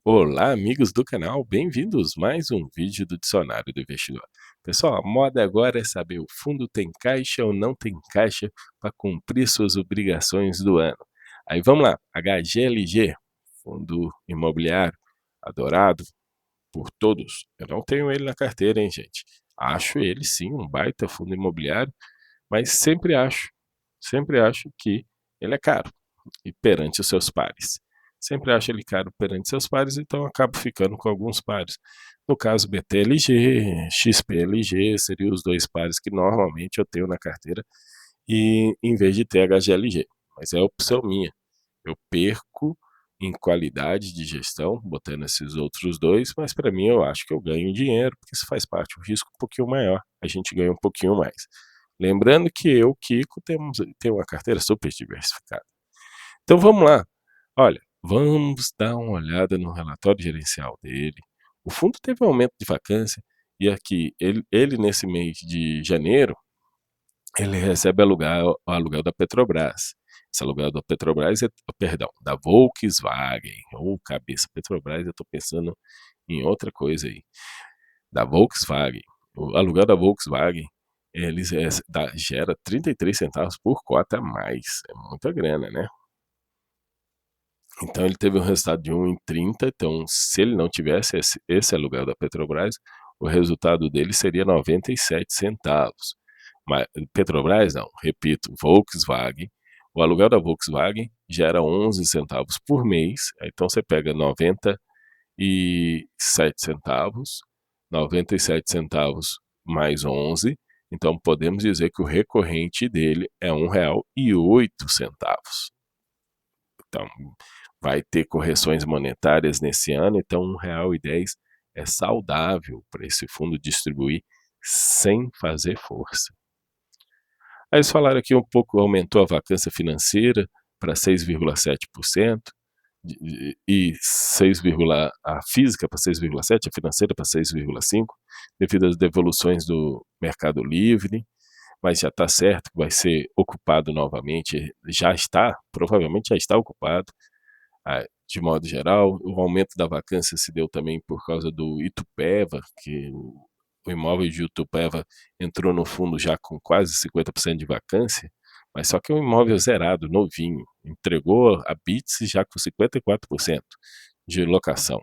Olá, amigos do canal, bem-vindos mais um vídeo do Dicionário do Investidor. Pessoal, a moda agora é saber o fundo tem caixa ou não tem caixa para cumprir suas obrigações do ano. Aí vamos lá, HGLG, fundo imobiliário, adorado por todos. Eu não tenho ele na carteira, hein, gente? Acho ele sim um baita fundo imobiliário, mas sempre acho que ele é caro e perante os seus pares. Sempre acho ele caro perante seus pares, então acabo ficando com alguns pares. No caso, BTLG, XPLG seriam os dois pares que normalmente eu tenho na carteira, e em vez de ter HGLG. Mas é opção minha. Eu perco em qualidade de gestão, botando esses outros dois, mas para mim eu acho que eu ganho dinheiro, porque isso faz parte, o risco um pouquinho maior, a gente ganha um pouquinho mais. Lembrando que eu, Kiko, tenho uma carteira super diversificada. Então vamos lá. Olha, vamos dar uma olhada no relatório gerencial dele. O fundo teve um aumento de vacância e aqui, ele nesse mês de janeiro, ele recebe aluguel da Petrobras. Esse aluguel da Petrobras perdão, da Volkswagen. Ou cabeça, Petrobras, eu estou pensando em outra coisa aí. Da Volkswagen. O aluguel da Volkswagen, gera 33 centavos por cota a mais. É muita grana, né? Então ele teve um resultado de 1,30, então se ele não tivesse esse aluguel da Petrobras, o resultado dele seria 97 centavos. Mas Petrobras não, repito, Volkswagen, o aluguel da Volkswagen gera 11 centavos por mês, então você pega 97 centavos, 97 centavos mais 11, então podemos dizer que o recorrente dele é R$ 1,08. Então, vai ter correções monetárias nesse ano, então R$ 1,10 é saudável para esse fundo distribuir sem fazer força. Aí eles falaram aqui um pouco, aumentou a vacância financeira para 6,7%, e 6, a física para 6,7, a financeira para 6,5, devido às devoluções do Mercado Livre, mas já está certo que vai ser ocupado novamente, provavelmente já está ocupado. De modo geral, o aumento da vacância se deu também por causa do Itupeva, que o imóvel de Itupeva entrou no fundo já com quase 50% de vacância, mas só que é um imóvel zerado, novinho, entregou a Bits já com 54% de locação.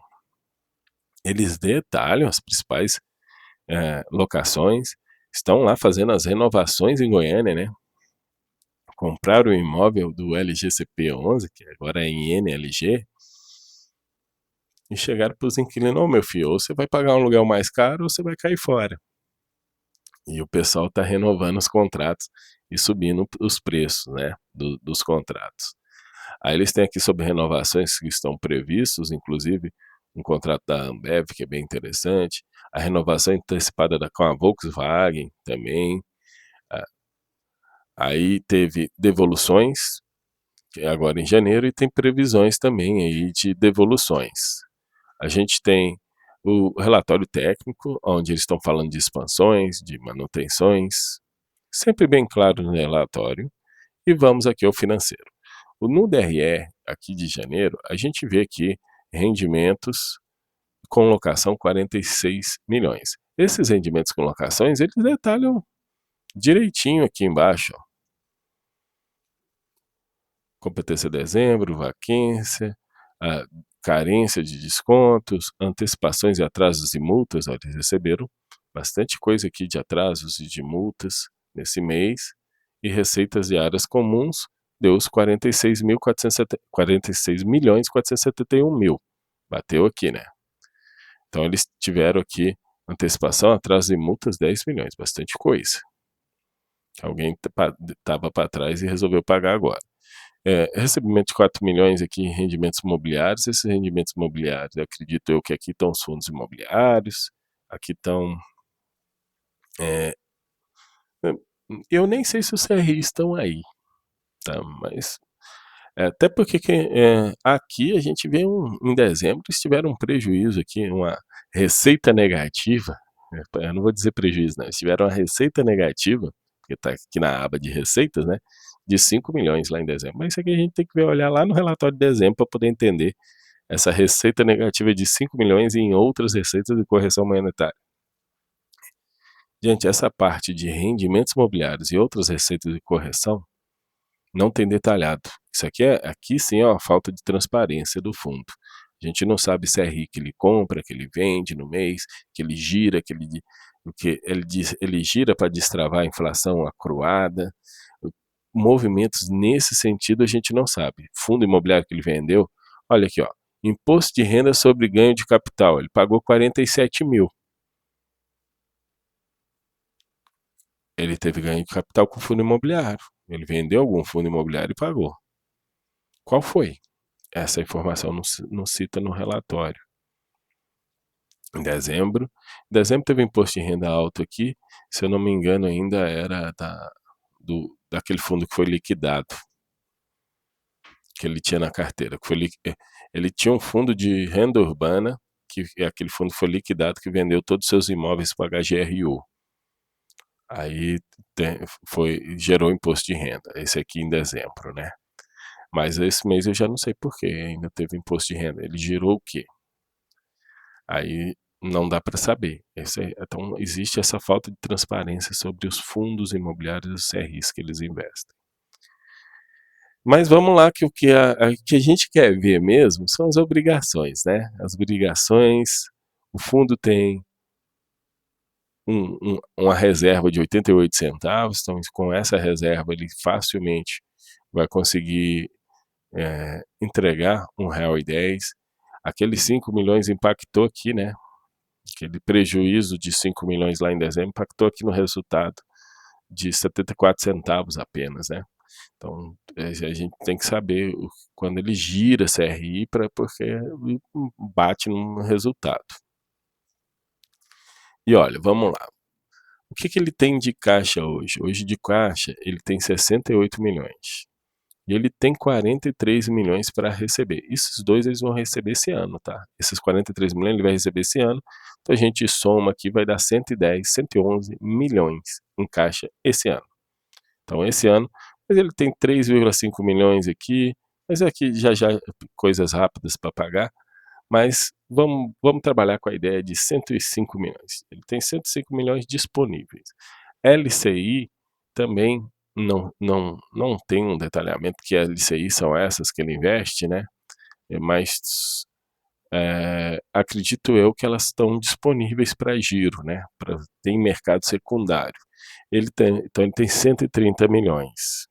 Eles detalham as principais locações, estão lá fazendo as renovações em Goiânia, né? Compraram o imóvel do LGCP11, que agora é em NLG, e chegaram para os inquilinos: ô meu filho, ou você vai pagar um aluguel mais caro ou você vai cair fora. E o pessoal está renovando os contratos e subindo os preços, né, dos contratos. Aí eles têm aqui sobre renovações que estão previstos, inclusive um contrato da Ambev, que é bem interessante, a renovação antecipada com a Volkswagen também. Aí teve devoluções, que é agora em janeiro, e tem previsões também aí de devoluções. A gente tem o relatório técnico, onde eles estão falando de expansões, de manutenções, sempre bem claro no relatório. E vamos aqui ao financeiro. No DRE, aqui de janeiro, a gente vê aqui rendimentos com locação 46 milhões. Esses rendimentos com locações, eles detalham direitinho aqui embaixo. Ó. Competência de dezembro, vacância, a carência de descontos, antecipações e atrasos de multas. Ó, eles receberam bastante coisa aqui de atrasos e de multas nesse mês, e receitas de áreas comuns deu os 46 milhões 471 mil. Bateu aqui, né? Então eles tiveram aqui antecipação, atraso de multas 10 milhões, bastante coisa. Alguém estava para trás e resolveu pagar agora. Recebimento de 4 milhões aqui em rendimentos imobiliários. Esses rendimentos imobiliários, eu acredito eu que aqui estão os fundos imobiliários, aqui estão... eu nem sei se os CRIs estão aí, tá? Mas... até porque aqui a gente vê em dezembro eles tiveram um prejuízo aqui, uma receita negativa, eu não vou dizer prejuízo, não, eles tiveram uma receita negativa, que está aqui na aba de receitas, né, de 5 milhões lá em dezembro. Mas isso aqui a gente tem que olhar lá no relatório de dezembro para poder entender essa receita negativa de 5 milhões em outras receitas de correção monetária. Gente, essa parte de rendimentos imobiliários e outras receitas de correção não tem detalhado. Isso aqui sim é uma falta de transparência do fundo. A gente não sabe se é RI que ele compra, que ele vende no mês, que ele gira, ele gira para destravar a inflação acruada. Movimentos nesse sentido a gente não sabe. Fundo imobiliário que ele vendeu, olha aqui, ó, imposto de renda sobre ganho de capital, ele pagou 47 mil. Ele teve ganho de capital com fundo imobiliário. Ele vendeu algum fundo imobiliário e pagou. Qual foi? Essa informação não cita no relatório. Em dezembro teve imposto de renda alto aqui, se eu não me engano ainda era daquele fundo que foi liquidado, que ele tinha na carteira. Ele tinha um fundo de renda urbana, que aquele fundo foi liquidado, que vendeu todos os seus imóveis para a HGRU. Aí gerou imposto de renda, esse aqui em dezembro, né? Mas esse mês eu já não sei por que ainda teve imposto de renda. Ele gerou o quê? Aí não dá para saber. Então existe essa falta de transparência sobre os fundos imobiliários e os CRIs que eles investem. Mas vamos lá, que o que a gente quer ver mesmo são as obrigações, né? As obrigações, o fundo tem uma reserva de 88 centavos, então com essa reserva ele facilmente vai conseguir entregar R$1,10. Aqueles 5 milhões impactou aqui, né? Aquele prejuízo de 5 milhões lá em dezembro impactou aqui no resultado de 74 centavos apenas, né? Então, a gente tem que saber quando ele gira CRI, porque bate no resultado. E olha, vamos lá. O que ele tem de caixa hoje? Hoje de caixa ele tem 68 milhões. E ele tem 43 milhões para receber. Esses dois eles vão receber esse ano, tá? Esses 43 milhões ele vai receber esse ano. Então a gente soma aqui, vai dar 110, 111 milhões em caixa esse ano. Então esse ano, mas ele tem 3,5 milhões aqui, mas aqui já coisas rápidas para pagar. Mas vamos trabalhar com a ideia de 105 milhões. Ele tem 105 milhões disponíveis. LCI também não tem um detalhamento que as LCI são essas que ele investe, né? Mas acredito eu que elas estão disponíveis para giro, né? Tem mercado secundário. Então ele tem 130 milhões.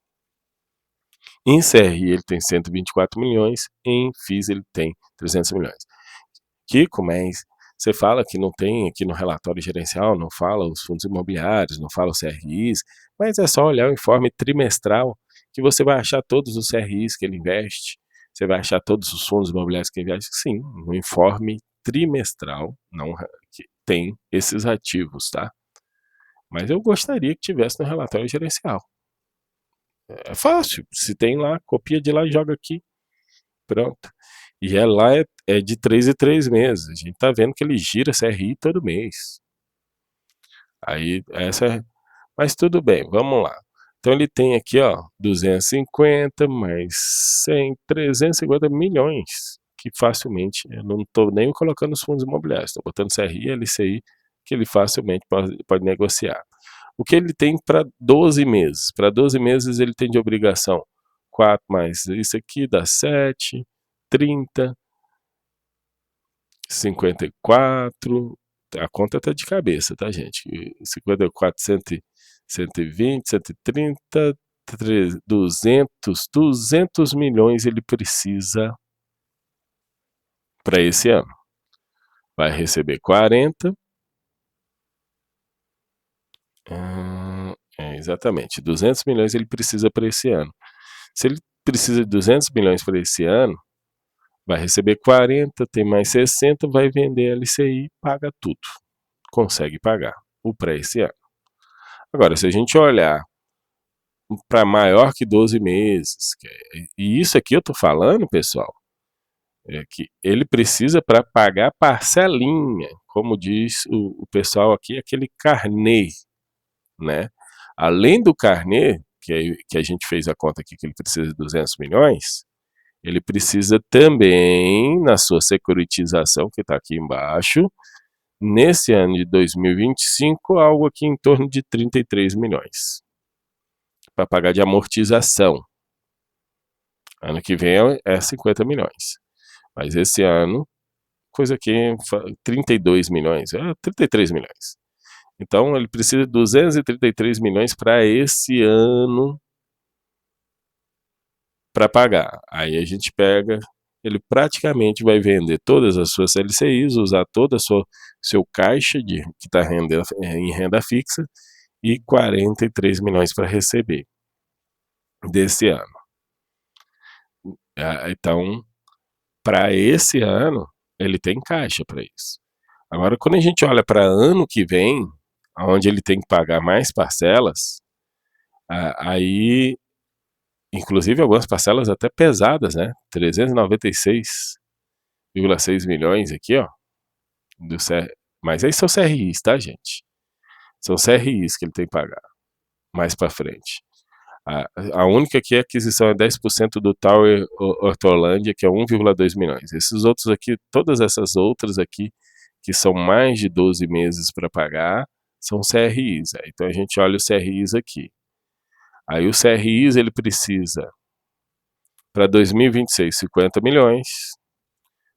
Em CRI ele tem 124 milhões, em FIIs ele tem 300 milhões. Kiko, mas você fala que não tem aqui no relatório gerencial, não fala os fundos imobiliários, não fala os CRIs, mas é só olhar o informe trimestral que você vai achar todos os CRIs que ele investe, você vai achar todos os fundos imobiliários que ele investe. Sim, no informe trimestral não que tem esses ativos, tá? Mas eu gostaria que tivesse no relatório gerencial. É fácil, se tem lá, copia de lá e joga aqui. Pronto. E lá é de 3 em 3 meses. A gente tá vendo que ele gira CRI todo mês. Aí, mas tudo bem, vamos lá. Então ele tem aqui, ó, 250 mais 100, 350 milhões, que facilmente, eu não estou nem colocando os fundos imobiliários, estou botando CRI e LCI, que ele facilmente pode negociar. O que ele tem para 12 meses? Para 12 meses ele tem de obrigação 4 mais isso aqui dá 7, 30, 54, a conta tá de cabeça, tá, gente? 54, 120, 130, 200 milhões ele precisa para esse ano. Vai receber 40. Exatamente, 200 milhões ele precisa para esse ano. Se ele precisa de 200 milhões para esse ano, vai receber 40, tem mais 60, vai vender LCI, paga tudo. Consegue pagar o para esse ano. Agora, se a gente olhar para maior que 12 meses, e isso aqui eu estou falando, pessoal, é que ele precisa para pagar parcelinha, como diz o pessoal aqui, aquele carnê, né? Além do carnê, que a gente fez a conta aqui que ele precisa de 200 milhões, ele precisa também, na sua securitização, que está aqui embaixo, nesse ano de 2025, algo aqui em torno de 33 milhões para pagar de amortização. Ano que vem é 50 milhões. Mas esse ano, coisa que 32 milhões, 33 milhões. Então, ele precisa de 233 milhões para esse ano para pagar. Aí a gente pega, ele praticamente vai vender todas as suas LCIs, usar todo o seu caixa que está em renda fixa e 43 milhões para receber desse ano. Então, para esse ano, ele tem caixa para isso. Agora, quando a gente olha para ano que vem, onde ele tem que pagar mais parcelas, aí, inclusive algumas parcelas até pesadas, né? 396,6 milhões aqui, ó. Mas aí são CRIs, tá, gente? São CRIs que ele tem que pagar mais para frente. A única aqui é a aquisição é 10% do Tower Hortolândia, que é 1,2 milhões. Esses outros aqui, todas essas outras aqui, que são mais de 12 meses para pagar, são CRIs. Então a gente olha os CRIs aqui. Aí o CRIs ele precisa para 2026 50 milhões,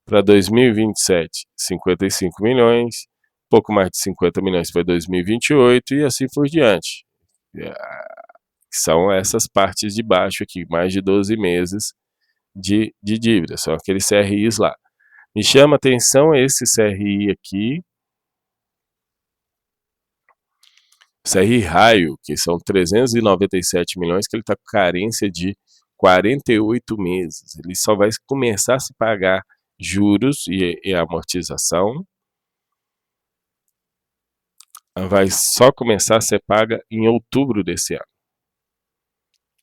para 2027 55 milhões, pouco mais de 50 milhões para 2028 e assim por diante. São essas partes de baixo aqui, mais de 12 meses de dívida, são aqueles CRIs lá. Me chama a atenção esse CRI aqui, CRI Raio, que são 397 milhões, que ele está com carência de 48 meses. Ele só vai começar a se pagar juros e amortização, vai só começar a ser paga em outubro desse ano,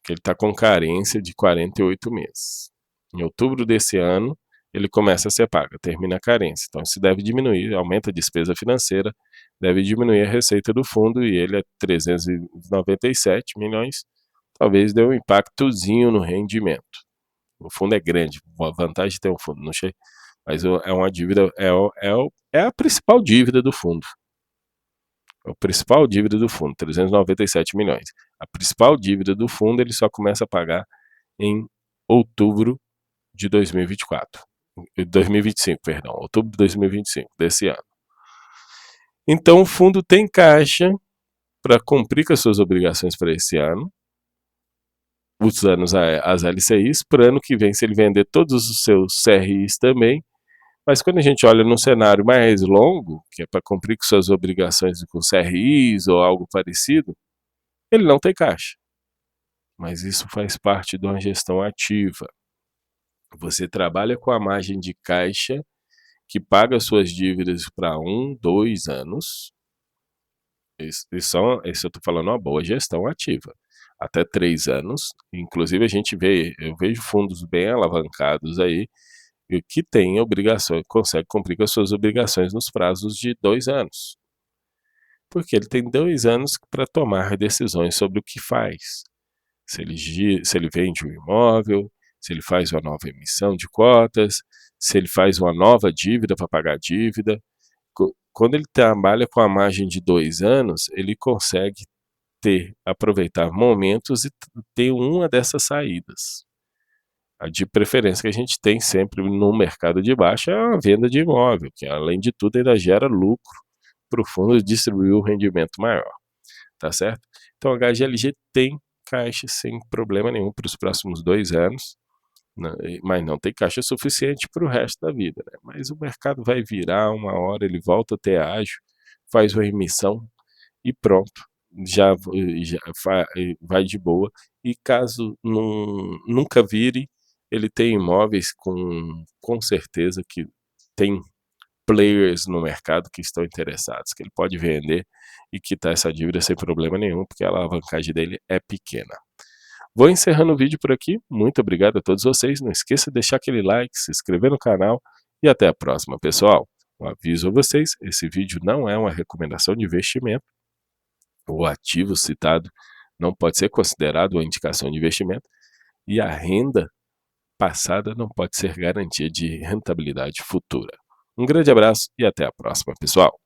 que ele está com carência de 48 meses. Em outubro desse ano, ele começa a ser pago, termina a carência. Então, isso deve diminuir, aumenta a despesa financeira, deve diminuir a receita do fundo, e ele é 397 milhões, talvez dê um impactozinho no rendimento. O fundo é grande, a vantagem de ter um fundo, não sei, mas é uma dívida, é a principal dívida do fundo. A principal dívida do fundo, 397 milhões. A principal dívida do fundo ele só começa a pagar em outubro de 2024. 2025, perdão, outubro de 2025, desse ano. Então o fundo tem caixa para cumprir com as suas obrigações para esse ano, usando as LCIs, para ano que vem, se ele vender todos os seus CRIs também. Mas quando a gente olha num cenário mais longo, que é para cumprir com suas obrigações com CRIs ou algo parecido, ele não tem caixa. Mas isso faz parte de uma gestão ativa. Você trabalha com a margem de caixa que paga suas dívidas para 1, 2 anos. Isso eu estou falando uma boa gestão ativa. Até 3 anos. Inclusive eu vejo fundos bem alavancados aí, que tem obrigações, consegue cumprir com as suas obrigações nos prazos de 2 anos. Porque ele tem 2 anos para tomar decisões sobre o que faz. Se ele vende um imóvel, se ele faz uma nova emissão de cotas, se ele faz uma nova dívida para pagar a dívida. Quando ele trabalha com a margem de 2 anos, ele consegue aproveitar momentos e ter uma dessas saídas. A de preferência que a gente tem sempre no mercado de baixa é a venda de imóvel, que além de tudo ainda gera lucro para o fundo distribuir o rendimento maior, tá certo? Então a HGLG tem caixa sem problema nenhum para os próximos 2 anos, mas não tem caixa suficiente para o resto da vida, né? Mas o mercado vai virar, uma hora ele volta a ter ágio, faz uma emissão e pronto, já vai de boa. E caso nunca vire, ele tem imóveis com certeza que tem players no mercado que estão interessados, que ele pode vender e quitar essa dívida sem problema nenhum, porque a alavancagem dele é pequena. Vou encerrando o vídeo por aqui. Muito obrigado a todos vocês. Não esqueça de deixar aquele like, se inscrever no canal e até a próxima, pessoal. Um aviso a vocês, esse vídeo não é uma recomendação de investimento. O ativo citado não pode ser considerado uma indicação de investimento e a renda passada não pode ser garantia de rentabilidade futura. Um grande abraço e até a próxima, pessoal.